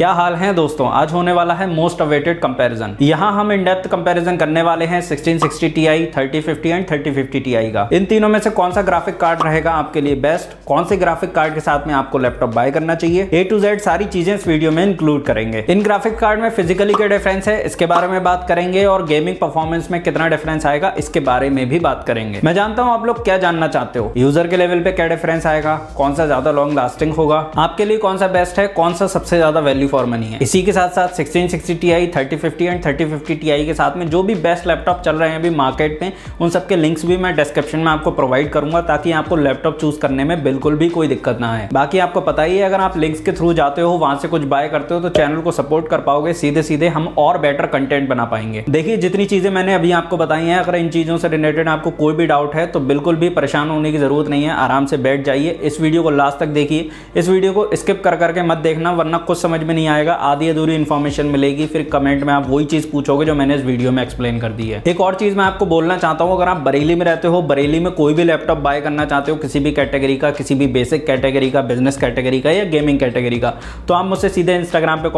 क्या हाल है दोस्तों। आज होने वाला है मोस्ट अवेटेड कंपैरिजन। यहाँ हम इन डेप्थ कंपैरिजन करने वाले हैं 1660 Ti, 3050 एंड 3050 Ti का। इन तीनों में से कौन सा ग्राफिक कार्ड रहेगा आपके लिए बेस्ट, कौन से ग्राफिक कार्ड के साथ में आपको लैपटॉप बाय करना चाहिए, A to Z सारी चीजें इस वीडियो में इंक्लूड करेंगे। इन ग्राफिक कार्ड में फिजिकली क्या डिफरेंस है इसके बारे में बात करेंगे और गेमिंग परफॉर्मेंस में कितना डिफरेंस आएगा इसके बारे में भी बात करेंगे। मैं जानता हूं आप लोग क्या जानना चाहते हो, यूजर के लेवल पे क्या डिफरेंस आएगा, कौन सा ज्यादा लॉन्ग लास्टिंग होगा, आपके लिए कौन सा बेस्ट है, कौन सा सबसे ज्यादा वैल्यू फॉर मनी है। इसी के साथ साथ 1660 Ti, 3050 एंड 3050 Ti के साथ में जो भी बेस्ट लैपटॉप चल रहे हैं अभी मार्केट में उन सबके लिंक्स भी मैं डिस्क्रिप्शन में आपको प्रोवाइड करूंगा ताकि आपको लैपटॉप चूज करने में बिल्कुल भी कोई दिक्कत ना आए। बाकी आपको पता ही है अगर आप लिंक्स के थ्रू जाते हो वहां से कुछ बाय करते हो तो चैनल को सपोर्ट कर पाओगे, सीधे सीधे हम और बेटर कंटेंट बना पाएंगे। देखिए जितनी चीजें मैंने अभी आपको बताई हैं, अगर इन चीजों से रिलेटेड आपको कोई भी डाउट है तो बिल्कुल भी परेशान होने की जरूरत नहीं है, आराम से बैठ जाइए, इस वीडियो को लास्ट तक देखिए। इस वीडियो को स्किप कर करके मत देखना वरना कुछ समझ में नहीं आएगा, आधी अधूरी इन्फॉर्मेशन मिलेगी, फिर कमेंट में आप वही चीज पूछोगे जो मैंने इस वीडियो में एक्सप्लेन कर दी है। एक और चीज मैं आपको बोलना चाहता हूं, अगर आप बरेली में रहते हो, बरेली में कोई भी लैपटॉप बाय करना चाहते हो किसी भी कैटेगरी का, किसी भी बेसिक कैटेगरी का, बिजनेस कैटेगरी का या गेमिंग कैटेगरी का, तो आप मुझसे सीधे इंस्टाग्राम पे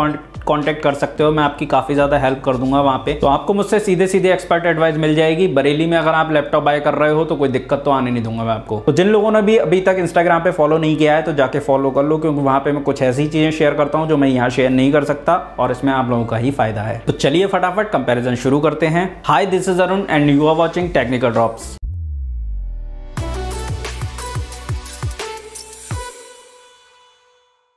कांटेक्ट कर सकते हो, मैं आपकी काफी ज्यादा हेल्प कर दूंगा वहां पे। तो आपको मुझसे सीधे सीधे एक्सपर्ट एडवाइस मिल जाएगी। बरेली में अगर आप लैपटॉप बाय कर रहे हो तो कोई दिक्कत तो आने नहीं दूंगा मैं आपको। तो जिन लोगों ने भी अभी तक इंस्टाग्राम पे फॉलो नहीं किया है तो जाके फॉलो कर लो, क्योंकि वहां पे मैं कुछ ऐसी चीजें शेयर करता हूं जो मैं यहाँ शेयर नहीं कर सकता और इसमें आप लोगों का ही फायदा है। तो चलिए फटाफट कंपैरिजन शुरू करते हैं। Hi, this is Arun and you are watching technical drops.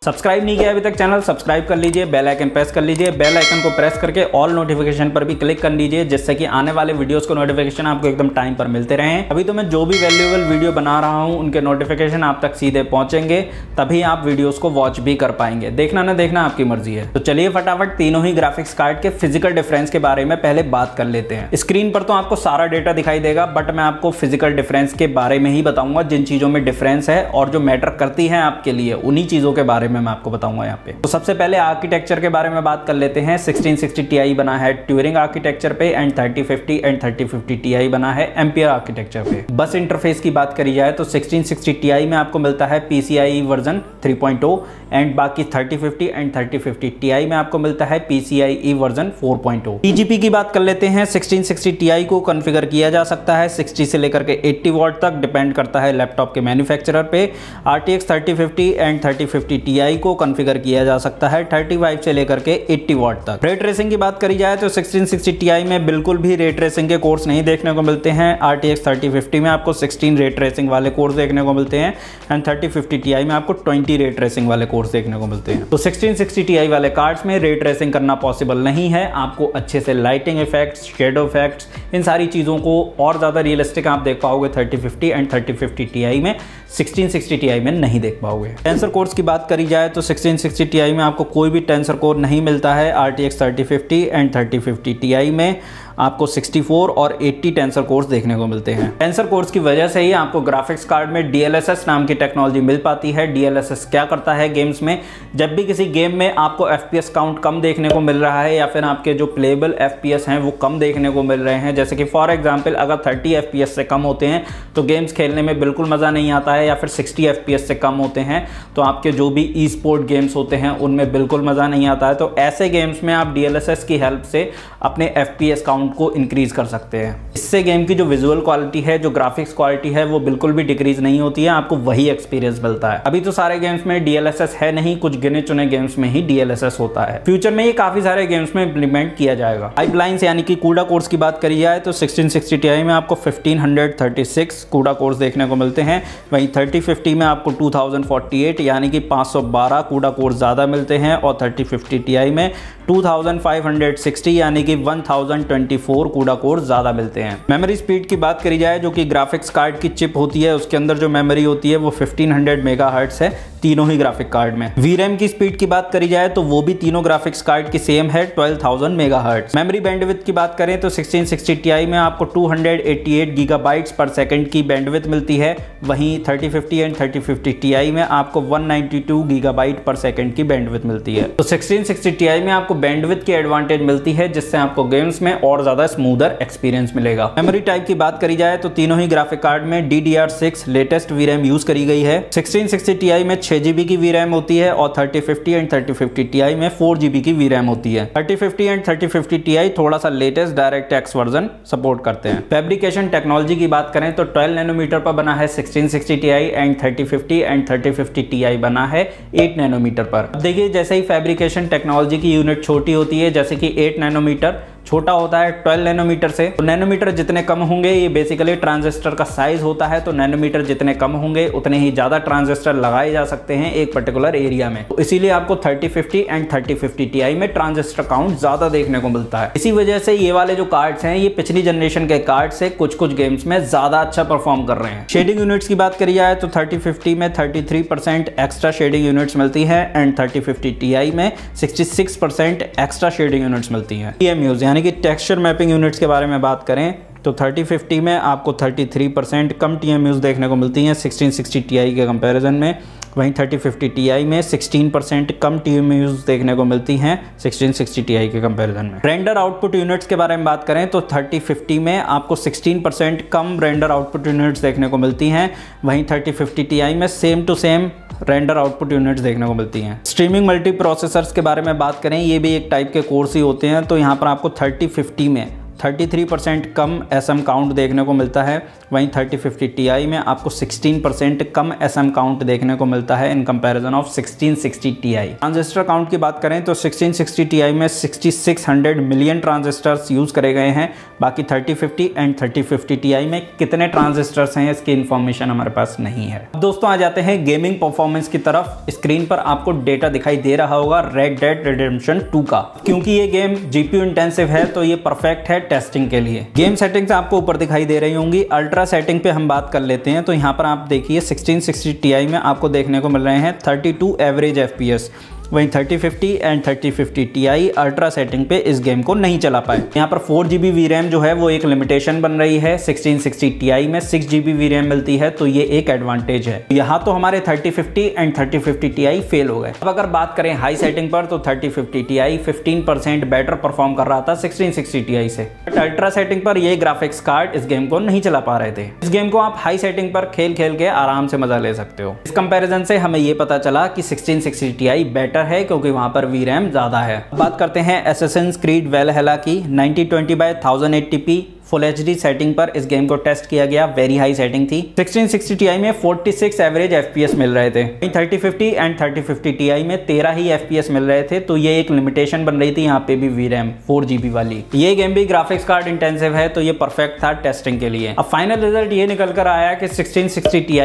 Subscribe नहीं किया अभी तक चैनल, सब्सक्राइब कर लीजिए, बेल आइकन प्रेस कर लीजिए, बेल आइकन को प्रेस करके ऑल नोटिफिकेशन पर भी क्लिक कर लीजिए जिससे कि आने वाले वीडियोस को नोटिफिकेशन आपको एकदम टाइम पर मिलते रहें। अभी तो मैं जो भी वैल्यूएबल वीडियो बना रहा हूं उनके नोटिफिकेशन आप तक सीधे पहुंचेंगे, तभी आप वीडियोस को वॉच भी कर पाएंगे। देखना ना देखना आपकी मर्जी है। तो चलिए फटाफट तीनों ही ग्राफिक्स कार्ड के फिजिकल डिफरेंस के बारे में पहले बात कर लेते हैं। स्क्रीन पर तो आपको सारा डेटा दिखाई देगा बट मैं आपको फिजिकल डिफरेंस के बारे में ही बताऊंगा, जिन चीजों में डिफरेंस है और जो मैटर करती है आपके लिए उन्हीं चीजों के बारे में मैं आपको बताऊंगा यहाँ पे। तो सबसे पहले आर्किटेक्चर के बारे में बात कर लेते हैं। 1660 Ti बना है ट्यूरिंग आर्किटेक्चर पे एंड 3050 एंड 3050 Ti बना है एम्पियर आर्किटेक्चर पे। बस इंटरफेस की बात करी जाए तो 1660 Ti में आपको मिलता है PCIe वर्जन 3.0 एंड बाकी 3050 एंड 3050 Ti में आपको मिलता है PCIe वर्जन 4.0। TGP की बात कर लेते हैं। 1660 Ti को कॉन्फ़िगर किया जा सकता है 60 से लेकर के 80 वॉट तक, डिपेंड करता है लैपटॉप के मैन्युफैक्चरर पे। RTX 3050 एंड 3050 Ti को कॉन्फ़िगर किया जा सकता है 35 से लेकर के 80 वॉट तक। रे ट्रेसिंग की बात करी जाए तो 1660 Ti में बिल्कुल भी रे ट्रेसिंग के कोर्स नहीं देखने को मिलते हैं। RTX 3050 में आपको 16 रे ट्रेसिंग वाले कोर्स देखने को मिलते हैं एंड 3050 Ti में आपको 20 रे ट्रेसिंग वाले कोर्स देखने को मिलते हैं। तो 1660 Ti वाले कार्ड्स में रे ट्रेसिंग करना पॉसिबल नहीं है। आपको अच्छे से लाइटिंग इफेक्ट्स, शेडो इफेक्ट्स, इन सारी चीजों को और ज्यादा रियलिस्टिक आप देख पाओगे 3050 एंड 3050 Ti में, 1660 Ti में नहीं देख पाओगे। टेंसर कोर्स की बात करी जाए तो 1660 Ti में आपको कोई भी टेंसर कोर नहीं मिलता है। RTX 3050 एंड 3050 Ti में आपको 64 और 80 टेंसर कोर्स देखने को मिलते हैं। टेंसर कोर्स की वजह से ही आपको ग्राफिक्स कार्ड में DLSS नाम की टेक्नोलॉजी मिल पाती है। DLSS क्या करता है गेम्स में, जब भी किसी गेम में आपको FPS काउंट कम देखने को मिल रहा है या फिर आपके जो प्लेबल FPS हैं वो कम देखने को मिल रहे हैं, जैसे कि फॉर एग्जांपल अगर 30 FPS से कम होते हैं तो गेम्स खेलने में बिल्कुल मज़ा नहीं आता है, या फिर 60 FPS से कम होते हैं तो आपके जो भी ई स्पोर्ट गेम्स होते हैं उनमें बिल्कुल मज़ा नहीं आता है। तो ऐसे गेम्स में आप DLSS की हेल्प से अपने FPS काउंट को इंक्रीज कर सकते हैं। इससे गेम की जो विजुअल क्वालिटी है, जो ग्राफिक्स क्वालिटी है वो बिल्कुल भी डिक्रीज नहीं होती है, आपको वही एक्सपीरियंस मिलता है। अभी तो सारे गेम्स में DLSS है नहीं, कुछ गिने चुने गेम्स में ही DLSS होता है। फ्यूचर में ये काफी सारे गेम्स में इंप्लीमेंट किया जाएगा। पाइपलाइंस यानी कि CUDA कोर्स की बात करी जाए तो 1660 Ti में आपको 1536 CUDA कोर्स देखने को मिलते हैं, वहीं 3050 में आपको 2048 यानी कि 512 CUDA कोर्स ज्यादा मिलते हैं और 3050 Ti में 2560 यानी कि 1024 CUDA कोर ज्यादा मिलते हैं। मेमोरी स्पीड की बात करी जाए जो कि ग्राफिक्स कार्ड की चिप होती है उसके अंदर जो मेमोरी होती है वो 1500 मेगाहर्ट्ज है तीनों ही ग्राफिक कार्ड में। VRAM की स्पीड की बात करी जाए तो वो भी तीनों ग्राफिक्स कार्ड की सेम है 12000 मेगाहर्ट्ज। मेमोरी बैंडविड्थ की बात करें तो 1660 Ti में आपको 288 गीगाबाइट्स पर सेकंड की बैंडविड्थ मिलती है, वहीं 3050 एंड 3050 Ti में आपको 192 गीगाबाइट पर सेकंड की बैंडविड्थ मिलती है। तो 1660 Ti में आपको बैंडविड्थ की एडवांटेज मिलती है जिससे आपको गेम्स में और ज्यादा स्मूदर एक्सपीरियंस मिलेगा। मेमोरी टाइप की बात करी जाए तो तीनों ही ग्राफिक कार्ड में DDR6 लेटेस्ट VRAM यूज करी गई है। 1660 Ti में 6 6GB की VRAM होती है और 3050 एंड 3050 Ti में 4GB की VRAM होती है। 3050 एंड 3050 Ti थोड़ा सा लेटेस्ट DirectX वर्जन सपोर्ट करते हैं। फैब्रिकेशन टेक्नोलॉजी की बात करें तो 12 नैनोमीटर पर बना है 1660 Ti एंड 3050 एंड 3050 Ti बना है 8 नैनोमीटर पर। अब देखिए जैसे ही फैब्रिकेशन टेक्नोलॉजी की यूनिट छोटी होती है, जैसे कि 8 नैनोमीटर छोटा होता है 12 नैनोमीटर से, तो नैनोमीटर जितने कम होंगे ये बेसिकली ट्रांजिस्टर का साइज होता है, तो नैनोमीटर जितने कम होंगे उतने ही ज्यादा ट्रांजिस्टर लगाए जा सकते हैं एक पर्टिकुलर एरिया में। तो इसीलिए आपको 3050 एंड 3050 Ti में ट्रांजिस्टर काउंट ज्यादा देखने को मिलता है। इसी वजह से ये वाले जो कार्ड्स हैं ये पिछली जनरेशन के कार्ड से कुछ गेम्स में ज्यादा अच्छा परफॉर्म कर रहे हैं। शेडिंग यूनिट्स की बात करी जाए तो 3050 में 33% एक्स्ट्रा शेडिंग यूनिट्स मिलती है एंड 3050 Ti में 66% एक्स्ट्रा शेडिंग यूनिट्स मिलती है। TMUs यानी कि टेक्सचर मैपिंग यूनिट्स के बारे में बात करें तो 3050 में आपको 33% कम TMUs देखने को मिलती हैं 1660 Ti के कंपैरिजन में। वहीं 3050 Ti में 16% कम TMUs देखने को मिलती हैं 1660 Ti के कंपैरिजन में। रेंडर आउटपुट यूनिट्स के बारे में बात करें तो 3050 में आपको 16% कम रेंडर आउटपुट यूनिट्स देखने को मिलती हैं, वहीं 3050 Ti में same to same render output units देखने को मिलती हैं। स्ट्रीमिंग मल्टी प्रोसेसर्स के बारे में बात करें, ये भी एक टाइप के कोर्स ही होते हैं, तो यहाँ पर आपको 3050 में 33% कम SM काउंट देखने को मिलता है, वहीं 3050 Ti में आपको 16% कम SM काउंट देखने को मिलता है in comparison of 1660 Ti। Transistor count की बात करें तो 1660 Ti में 6600 मिलियन ट्रांजिस्टर्स यूज करे गए हैं, बाकी 3050 एंड 3050 Ti में कितने ट्रांजिस्टर्स हैं इसकी इंफॉर्मेशन हमारे पास नहीं है। अब दोस्तों आ जाते हैं गेमिंग परफॉर्मेंस की तरफ। स्क्रीन पर आपको डेटा दिखाई दे रहा होगा रेड डेड रिडेम्पशन 2 का। क्योंकि ये गेम GPU इंटेंसिव है तो ये परफेक्ट है टेस्टिंग के लिए। गेम सेटिंग्स आपको ऊपर दिखाई दे रही होंगी। अल्ट्रा सेटिंग पे हम बात कर लेते हैं तो यहाँ पर आप देखिए 1660 Ti में आपको देखने को मिल रहे हैं 32 एवरेज FPS, वहीं 3050 एंड 3050 Ti अल्ट्रा सेटिंग पे इस गेम को नहीं चला पाए। यहाँ पर 4GB VRAM जो है वो एक लिमिटेशन बन रही है। 1660 Ti में 6GB VRAM मिलती है तो ये एक एडवांटेज है। यहाँ तो हमारे 3050 एंड 3050 Ti फेल हो गए। अब अगर बात करें हाई सेटिंग पर तो 3050 Ti 15% बेटर परफॉर्म कर रहा था 1660 Ti से, बट अल्ट्रा सेटिंग पर ये ग्राफिक्स कार्ड इस गेम को नहीं चला पा रहे थे। इस गेम को आप हाई सेटिंग पर खेल के आराम से मजा ले सकते हो। इस कंपेरिजन से हमें ये पता चला कि 1660 Ti बेटर है क्योंकि वहां पर VRAM ज्यादा है। बात करते हैं Assassin's Creed Valhalla की। 1920x1080p फुल HD सेटिंग पर इस गेम को टेस्ट किया गया, वेरी हाई सेटिंग थी। 1660 Ti में 46 एवरेज FPS मिल रहे थे, 3050 एंड 3050 Ti में 13 ही FPS मिल रहे थे, तो ये एक लिमिटेशन बन रही थी यहाँ पे भी VRAM 4GB वाली। ये गेम भी ग्राफिक्स कार्ड इंटेंसिव है तो ये परफेक्ट था टेस्टिंग के लिए। अब फाइनल रिजल्ट ये निकल कर आया कि 1660 Ti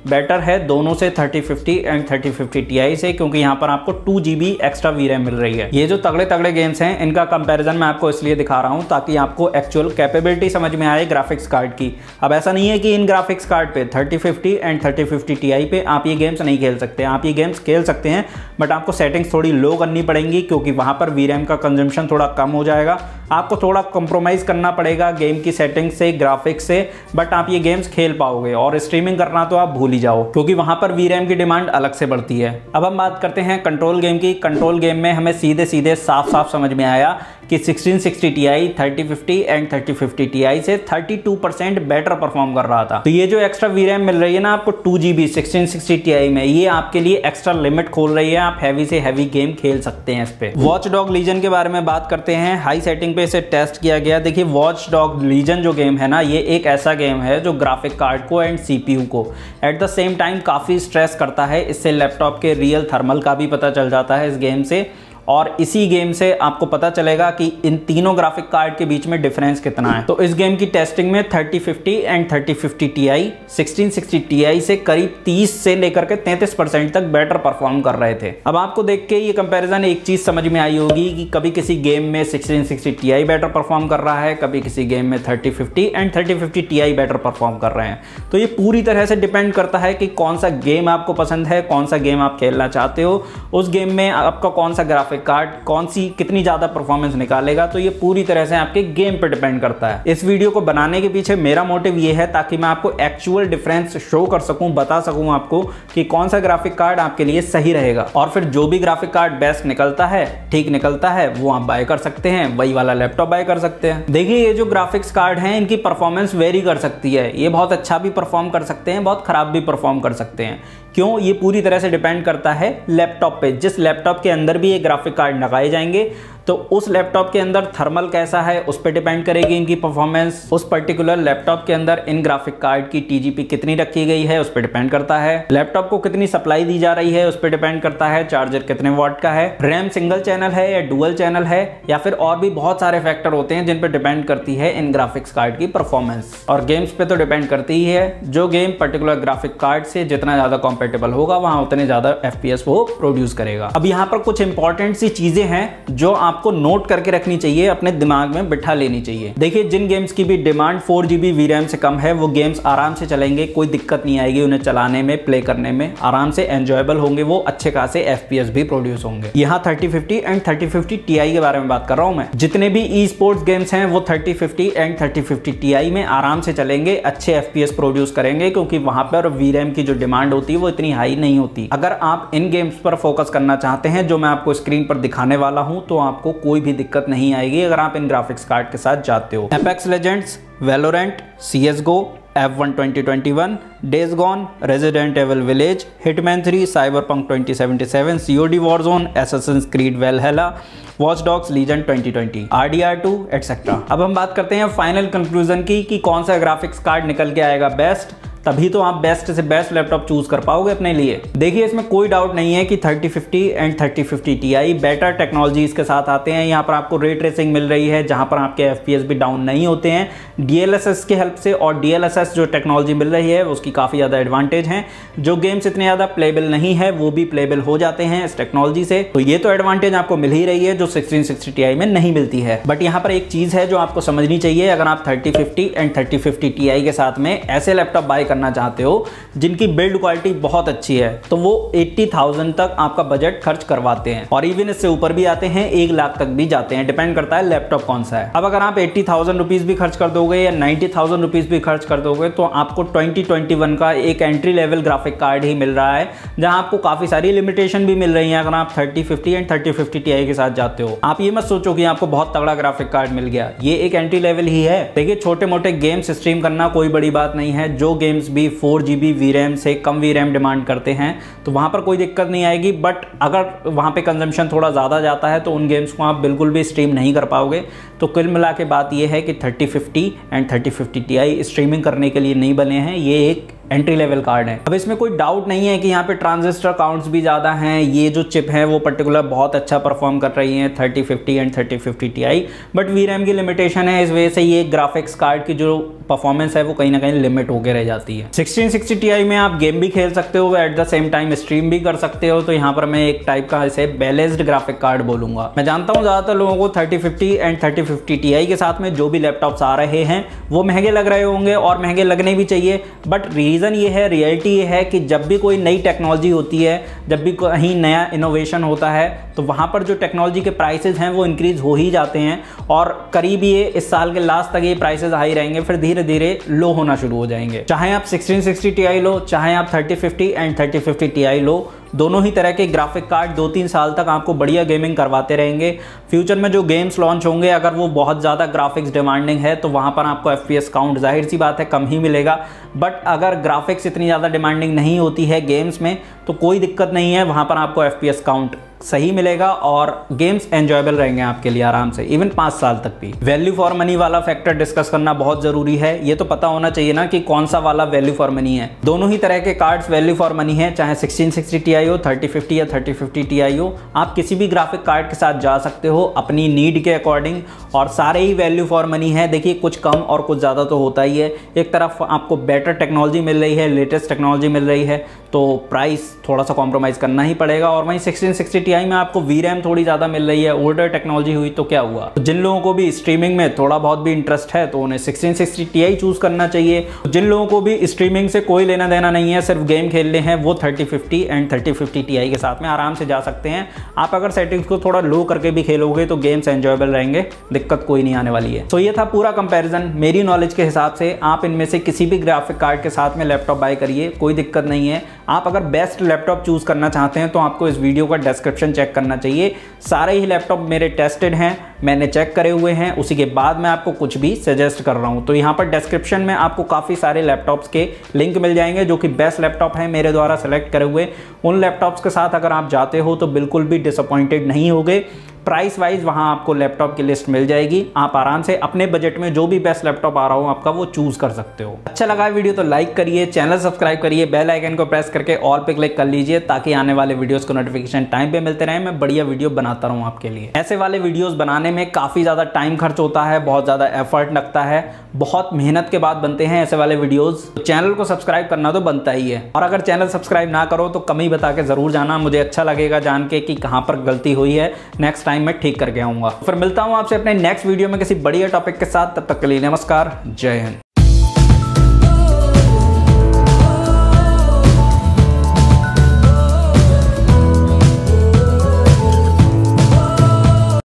बेटर है दोनों से 3050 एंड 3050 Ti से, क्योंकि यहाँ पर आपको 2GB एक्स्ट्रा VRAM मिल रही है। ये जो तगड़े गेम्स हैं इनका कंपेरिजन मैं आपको इसलिए दिखा रहा हूँ ताकि आपको एक्चुअल कैपेबिलिटी समझ में आए ग्राफिक्स कार्ड की। अब ऐसा नहीं है कि इन ग्राफिक्स कार्ड पे 3050 एंड 3050 Ti पे आप ये गेम्स नहीं खेल सकते। आप ये गेम्स खेल सकते हैं बट आपको सेटिंग्स थोड़ी लो करनी पड़ेंगी क्योंकि वहां पर VRAM का कंजम्पशन थोड़ा कम हो जाएगा। आपको थोड़ा कंप्रोमाइज करना पड़ेगा गेम की सेटिंग से, ग्राफिक्स से, बट आप ये गेम्स खेल पाओगे। और स्ट्रीमिंग करना तो आप भूल ही जाओ क्योंकि वहां पर VRAM की डिमांड अलग से बढ़ती है। अब हम बात करते हैं कंट्रोल गेम की। कंट्रोल गेम में हमें सीधे साफ समझ में आया कि 1660 Ti 3050 एंड 3050 Ti से 32% बेटर परफॉर्म कर रहा था। तो ये जो एक्स्ट्रा VRAM मिल रही है ना आपको 2GB 1660 Ti में, ये आपके लिए एक्स्ट्रा लिमिट खोल रही है। आप हैवी से हैवी गेम खेल सकते हैं इस पे। वॉच डॉग लीजन के बारे में बात करते हैं। हाई सेटिंग पे इसे टेस्ट किया गया। देखिए वॉच डॉग लीजन जो गेम है ना, ये एक ऐसा गेम है जो ग्राफिक कार्ड को एंड CPU को एट द सेम टाइम काफी स्ट्रेस करता है। इससे लैपटॉप के रियल थर्मल का भी पता चल जाता है इस गेम से, और इसी गेम से आपको पता चलेगा कि इन तीनों ग्राफिक कार्ड के बीच में डिफरेंस कितना है। तो इस गेम की टेस्टिंग में 3050 एंड 3050 Ti 1660 Ti से करीब 30 से लेकर के 33% तक बेटर परफॉर्म कर रहे थे। अब आपको देख के ये कंपैरिजन एक चीज समझ में आई होगी कि कभी किसी गेम में 1660 Ti बेटर परफॉर्म कर रहा है, कभी किसी गेम में 3050 एंड 3050 Ti बेटर परफॉर्म कर रहे हैं। तो ये पूरी तरह से डिपेंड करता है कि कौन सा गेम आपको पसंद है, कौन सा गेम आप खेलना चाहते हो, उस गेम में आपका कौन सा ग्राफिक कार्ड कौन सी कितनी ज्यादा परफॉर्मेंस निकालेगा। तो ये पूरी तरह से आपके गेम पे डिपेंड करता है। इस वीडियो को बनाने के पीछे मेरा मोटिव ये है ताकि मैं आपको एक्चुअल डिफरेंस शो कर सकूं, बता सकूं आपको कि कौन सा ग्राफिक कार्ड आपके लिए सही रहेगा। और फिर जो भी ग्राफिक कार्ड बेस्ट निकलता है, ठीक निकलता है, वो आप बाय कर सकते हैं, वही वाला लैपटॉप बाय कर सकते हैं। देखिए ये जो ग्राफिक्स कार्ड हैं इनकी परफॉर्मेंस वेरी कर सकती है। ये बहुत अच्छा भी परफॉर्म कर सकते हैं, बहुत खराब भी परफॉर्म कर सकते हैं। क्यों? ये पूरी तरह से डिपेंड करता है लैपटॉप पे। जिस लैपटॉप के अंदर भी ये ग्राफिक कार्ड लगाए जाएंगे तो उस लैपटॉप के अंदर थर्मल कैसा है उस पर डिपेंड करेगी इनकी परफॉर्मेंस। उस पर्टिकुलर लैपटॉप के अंदर इन ग्राफिक कार्ड की टीजीपी कितनी रखी गई है उस पर डिपेंड करता है। लैपटॉप को कितनी सप्लाई दी जा रही है उस पर डिपेंड करता है। चार्जर कितने वॉट का है, रैम सिंगल चैनल है या डुअल चैनल है, या फिर और भी बहुत सारे फैक्टर होते हैं जिन पर डिपेंड करती है इन ग्राफिक्स कार्ड की परफॉर्मेंस। और गेम्स पे तो डिपेंड करती ही है। जो गेम पर्टिकुलर ग्राफिक कार्ड से जितना ज्यादा कॉम्पेटेबल होगा वहां उतने ज्यादा FPS वो प्रोड्यूस करेगा। अब यहाँ पर कुछ इंपॉर्टेंट सी चीजें हैं जो आपको नोट करके रखनी चाहिए, अपने दिमाग में बिठा लेनी चाहिए। देखिए, जिन गेम्स की भी डिमांड 4GB VRAM से कम है वो गेम्स आराम से चलेंगे, कोई दिक्कत नहीं आएगी उन्हें चलाने में, प्ले करने में आराम से एंजॉयबल होंगे, वो अच्छे खासे FPS भी प्रोड्यूस होंगे। यहाँ 3050 एंड 3050 Ti के बारे में बात कर रहा हूं मैं। जितने भी ई स्पोर्ट्स गेम्स हैं वो 3050 एंड 3050 Ti में आराम से चलेंगे, अच्छे FPS प्रोड्यूस करेंगे, क्योंकि वहां पर VRAM की जो डिमांड होती है वो इतनी हाई नहीं होती। अगर आप इन गेम्स पर फोकस करना चाहते हैं जो मैं आपको स्क्रीन पर दिखाने वाला हूं तो आपको कोई भी दिक्कत नहीं आएगी अगर आप इन ग्राफिक्स कार्ड के साथ जाते हो। Apex legends, Valorant, CSGO, F1 2021, Days Gone, Resident Evil Village, Hitman 3, Cyberpunk 2077, COD Warzone, Assassin's Creed Valhalla, Watch Dogs Legion 2020, RDR2 etc। अब हम बात करते हैं फाइनल कंक्लूजन की कि कौन सा ग्राफिक्स कार्ड निकल के आएगा बेस्ट, तभी तो आप बेस्ट से बेस्ट लैपटॉप चूज कर पाओगे अपने लिए। देखिए, इसमें कोई डाउट नहीं है कि 3050 एंड 3050 Ti बेटर टेक्नोलॉजीज के साथ आते हैं। यहाँ पर आपको रे ट्रेसिंग मिल रही है जहां पर आपके FPS भी डाउन नहीं होते हैं DLSS की हेल्प से, और DLSS जो टेक्नोलॉजी मिल रही है उसकी काफी ज्यादा एडवांटेज है। जो गेम्स इतने ज्यादा प्लेबल नहीं है वो भी प्लेबल हो जाते हैं इस टेक्नोलॉजी से, तो ये तो एडवांटेज आपको मिल ही रही है जो 1660 Ti में नहीं मिलती है। बट यहाँ पर एक चीज है जो आपको समझनी चाहिए, अगर आप 3050 एंड 3050 Ti के साथ में ऐसे लैपटॉप बाय करना चाहते हो जिनकी बिल्ड क्वालिटी बहुत अच्छी है तो वो 80,000 तक आपका बजट खर्च करवाते हैं, और इवन इससे ऊपर भी आते हैं, 1 लाख तक भी जाते हैं, डिपेंड करता है लैपटॉप कौन सा है। अब अगर आप 80,000 रुपीज भी खर्च कर दोगे या 90,000 रुपीज भी खर्च कर दोगे तो आपको 2021 का एक एंट्री लेवल ग्राफिक कार्ड ही मिल रहा है जहां आपको काफी सारी लिमिटेशन भी मिल रही है। अगर आप 3050 एंड 3050 Ti के साथ जाते हो, आप ये मत सोचो कि आपको बहुत तगड़ा ग्राफिक कार्ड मिल गया, ये एक एंट्री लेवल ही है। देखिए, छोटे मोटे गेम्स स्ट्रीम करना कोई बड़ी बात नहीं है। जो गेम्स भी 4GB VRAM से कम VRAM डिमांड करते हैं तो वहां पर कोई दिक्कत नहीं आएगी, बट अगर वहां पे कंजम्पशन थोड़ा ज़्यादा जाता है तो उन गेम्स को आप बिल्कुल भी स्ट्रीम नहीं कर पाओगे। तो कुल मिला के बात यह है कि 3050 एंड 3050 Ti स्ट्रीमिंग करने के लिए नहीं बने हैं, ये एक एंट्री लेवल कार्ड है। अब इसमें कोई डाउट नहीं है कि यहाँ पे ट्रांजिस्टर काउंट्स भी ज़्यादा हैं, ये जो चिप है वो पर्टिकुलर बहुत अच्छा परफॉर्म कर रही है 3050 एंड 3050 Ti, बट VRAM की लिमिटेशन है, इस वजह से ये ग्राफिक्स कार्ड की जो परफॉर्मेंस है वो कहीं ना कहीं लिमिट होकर रह जाती है। 1660 Ti में आप गेम भी खेल सकते हो, at the same time stream भी कर सकते हो, तो यहाँ पर मैं एक टाइप का इसे बैलेंस्ड ग्राफिक कार्ड बोलूंगा। मैं जानता हूँ ज़्यादातर लोगों को 3050 एंड 3050 Ti के साथ में जो भी लैपटॉप्स आ रहे हैं वो महंगे लग रहे होंगे, और महंगे लगने भी चाहिए, बट रीज़न ये है, रियलिटी ये है कि जब भी कोई नई टेक्नोलॉजी होती है, जब भी कहीं नया इनोवेशन होता है तो वहाँ पर जो टेक्नोलॉजी के प्राइसेस हैं वो इंक्रीज हो ही जाते हैं, और करीब ये इस साल के लास्ट तक ये प्राइसेस हाई रहेंगे, फिर धीरे धीरे लो होना शुरू हो जाएंगे। चाहे आप 1660 Ti लो, चाहे आप 3050 एंड 3050 Ti लो, दोनों ही तरह के ग्राफिक कार्ड 2-3 साल तक आपको बढ़िया गेमिंग करवाते रहेंगे। फ्यूचर में जो गेम्स लॉन्च होंगे अगर वो बहुत ज़्यादा ग्राफिक्स डिमांडिंग है तो वहाँ पर आपको FPS काउंट जाहिर सी बात है कम ही मिलेगा, बट अगर ग्राफिक्स इतनी ज़्यादा डिमांडिंग नहीं होती है गेम्स में तो कोई दिक्कत नहीं है, वहाँ पर आपको FPS काउंट सही मिलेगा और गेम्स एंजॉयबल रहेंगे आपके लिए आराम से, इवन 5 साल तक भी। वैल्यू फॉर मनी वाला फैक्टर डिस्कस करना बहुत जरूरी है, ये तो पता होना चाहिए ना कि कौन सा वाला वैल्यू फॉर मनी है। दोनों ही तरह के कार्ड्स वैल्यू फॉर मनी है, चाहे 1660 Ti हो, 3050 या 3050 Ti हो, आप किसी भी ग्राफिक कार्ड के साथ जा सकते हो अपनी नीड के अकॉर्डिंग, और सारे ही वैल्यू फॉर मनी है। देखिए, कुछ कम और कुछ ज़्यादा तो होता ही है। एक तरफ आपको बेटर टेक्नोलॉजी मिल रही है, लेटेस्ट टेक्नोलॉजी मिल रही है, तो प्राइस थोड़ा सा कॉम्प्रोमाइज़ करना ही पड़ेगा, और वहीं 1660 Ti में आपको VRAM थोड़ी ज़्यादा मिल रही है, ओल्डर टेक्नोलॉजी हुई तो क्या हुआ। तो जिन लोगों को भी स्ट्रीमिंग में थोड़ा बहुत भी इंटरेस्ट है तो उन्हें 1660 Ti चूज़ करना चाहिए। जिन लोगों को भी स्ट्रीमिंग से कोई लेना देना नहीं है, सिर्फ गेम खेलने हैं, वो 3050 एंड 3050 Ti के साथ में आराम से जा सकते हैं। आप अगर सेटिंग्स को थोड़ा लो करके भी खेलोगे तो गेम्स एंजॉयबल रहेंगे, दिक्कत कोई नहीं आने वाली है। तो ये था पूरा कंपैरिजन मेरी नॉलेज के हिसाब से। आप इनमें से किसी भी ग्राफिक कार्ड के साथ में लैपटॉप बाय करिए, कोई दिक्कत नहीं है। आप अगर बेस्ट लैपटॉप चूज़ करना चाहते हैं तो आपको इस वीडियो का डिस्क्रिप्शन चेक करना चाहिए। सारे ही लैपटॉप मेरे टेस्टेड हैं, मैंने चेक करे हुए हैं, उसी के बाद मैं आपको कुछ भी सजेस्ट कर रहा हूं। तो यहाँ पर डिस्क्रिप्शन में आपको काफ़ी सारे लैपटॉप्स के लिंक मिल जाएंगे जो कि बेस्ट लैपटॉप हैं मेरे द्वारा सेलेक्ट करे हुए। उन लैपटॉप्स के साथ अगर आप जाते हो तो बिल्कुल भी डिसअपॉइंटेड नहीं होगे। प्राइस वाइज वहां आपको लैपटॉप की लिस्ट मिल जाएगी, आप आराम से अपने बजट में जो भी बेस्ट लैपटॉप आ रहा हो आपका वो चूज कर सकते हो। अच्छा लगा वीडियो तो लाइक करिए, चैनल सब्सक्राइब करिए, बेल आइकन को प्रेस करके ऑल पे क्लिक कर लीजिए ताकि आने वाले वीडियोस को नोटिफिकेशन टाइम पे मिलते रहे, मैं बढ़िया वीडियो बनाता रहूं आपके लिए। ऐसे वाले वीडियोस बनाने में काफी ज्यादा टाइम खर्च होता है, बहुत ज्यादा एफर्ट लगता है, बहुत मेहनत के बाद बनते हैं ऐसे वाले वीडियोस। तो चैनल को सब्सक्राइब करना तो बनता ही है, और अगर चैनल सब्सक्राइब ना करो तो कमी बता के जरूर जाना, मुझे अच्छा लगेगा जान के कि कहां पर गलती हुई है, नेक्स्ट टाइम मैं ठीक करके आऊंगा। फिर मिलता हूं आपसे अपने नेक्स्ट वीडियो में किसी बढ़िया टॉपिक के साथ, तब तक के लिए नमस्कार, जय हिंद।